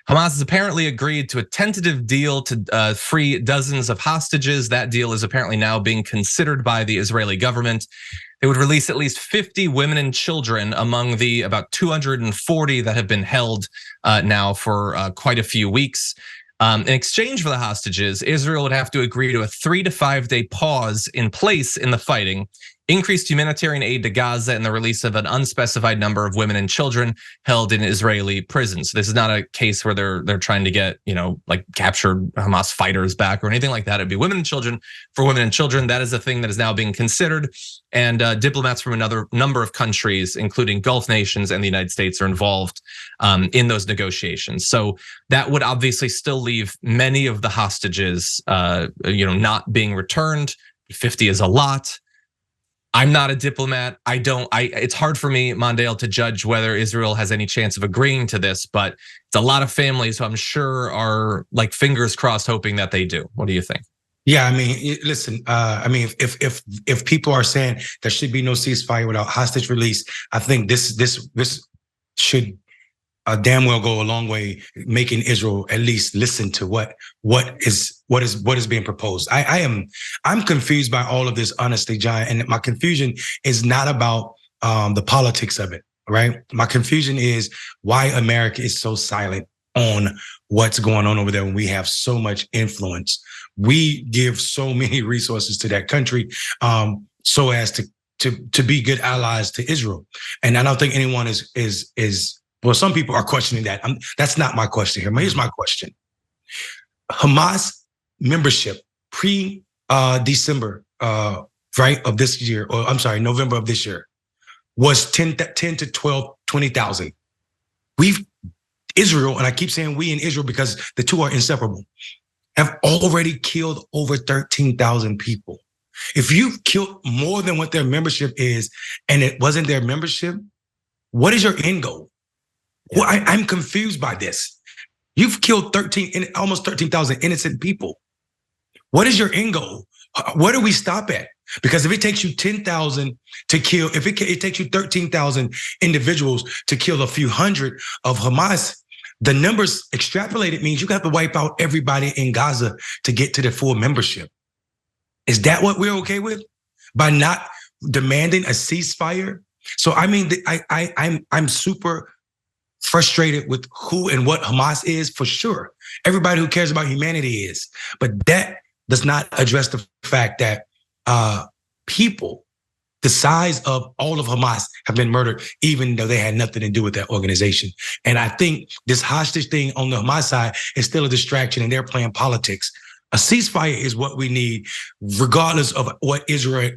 Hamas has apparently agreed to a tentative deal to free dozens of hostages. That deal is apparently now being considered by the Israeli government. They would release at least 50 women and children among the about 240 that have been held now for quite a few weeks. In exchange for the hostages, Israel would have to agree to a 3 to 5 day pause in place in the fighting, increased humanitarian aid to Gaza, and the release of an unspecified number of women and children held in Israeli prisons. So this is not a case where they're trying to get, like captured Hamas fighters back or anything like that. It'd be women and children for women and children. That is a thing that is now being considered. And diplomats from another number of countries, including Gulf nations and the United States, are involved in those negotiations. So that would obviously still leave many of the hostages, not being returned. 50 is a lot. I'm not a diplomat. It's hard for me, Mondale, to judge whether Israel has any chance of agreeing to this, but it's a lot of families who I'm sure are like fingers crossed hoping that they do. What do you think? Yeah, I mean, listen, if people are saying there should be no ceasefire without hostage release, I think this should damn well go a long way, making Israel at least listen to what is being proposed. I'm confused by all of this, honestly, John. And my confusion is not about the politics of it, right? My confusion is why America is so silent on what's going on over there when we have so much influence. We give so many resources to that country, so as to be good allies to Israel. And I don't think anyone is. Well, some people are questioning that. That's not my question here. Here's my question. Hamas membership pre-December, right, of this year, or I'm sorry, November of this year, was 10 to 12, 20,000. Israel, and I keep saying we in Israel because the two are inseparable, have already killed over 13,000 people. If you've killed more than what their membership is, and it wasn't their membership, what is your end goal? Well, I'm confused by this. You've killed almost 13,000 innocent people. What is your end goal? Where do we stop at? Because if it takes you 10,000 to kill, if it takes you 13,000 individuals to kill a few hundred of Hamas, the numbers extrapolated means you have to wipe out everybody in Gaza to get to the full membership. Is that what we're okay with? By not demanding a ceasefire? So I mean, I'm super frustrated with who and what Hamas is, for sure. Everybody who cares about humanity is. But that does not address the fact that people the size of all of Hamas have been murdered, even though they had nothing to do with that organization. And I think this hostage thing on the Hamas side is still a distraction, and they're playing politics. A ceasefire is what we need, regardless of what Israel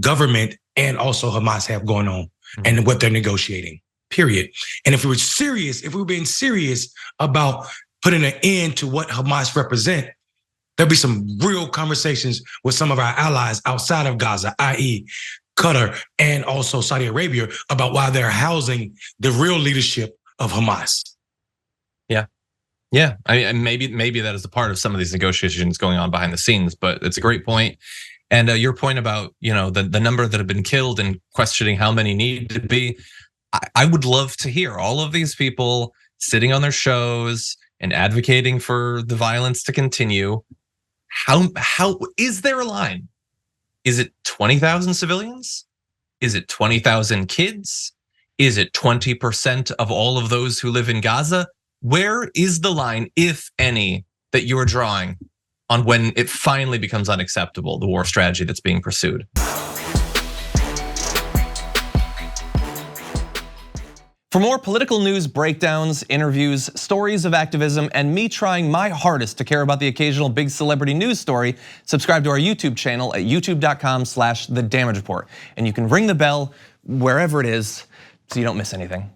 government and also Hamas have going on and what they're negotiating. Period. And if we were being serious about putting an end to what Hamas represent, there'll be some real conversations with some of our allies outside of Gaza, i.e. Qatar and also Saudi Arabia, about why they're housing the real leadership of Hamas. Yeah. I mean, maybe that is a part of some of these negotiations going on behind the scenes, but it's a great point. And your point about, the number that have been killed and questioning how many need to be, I would love to hear all of these people sitting on their shows and advocating for the violence to continue. How is there a line? Is it 20,000 civilians? Is it 20,000 kids? Is it 20% of all of those who live in Gaza? Where is the line, if any, that you're drawing on when it finally becomes unacceptable, the war strategy that's being pursued? For more political news breakdowns, interviews, stories of activism, and me trying my hardest to care about the occasional big celebrity news story, subscribe to our YouTube channel at youtube.com/The Damage Report. And you can ring the bell wherever it is so you don't miss anything.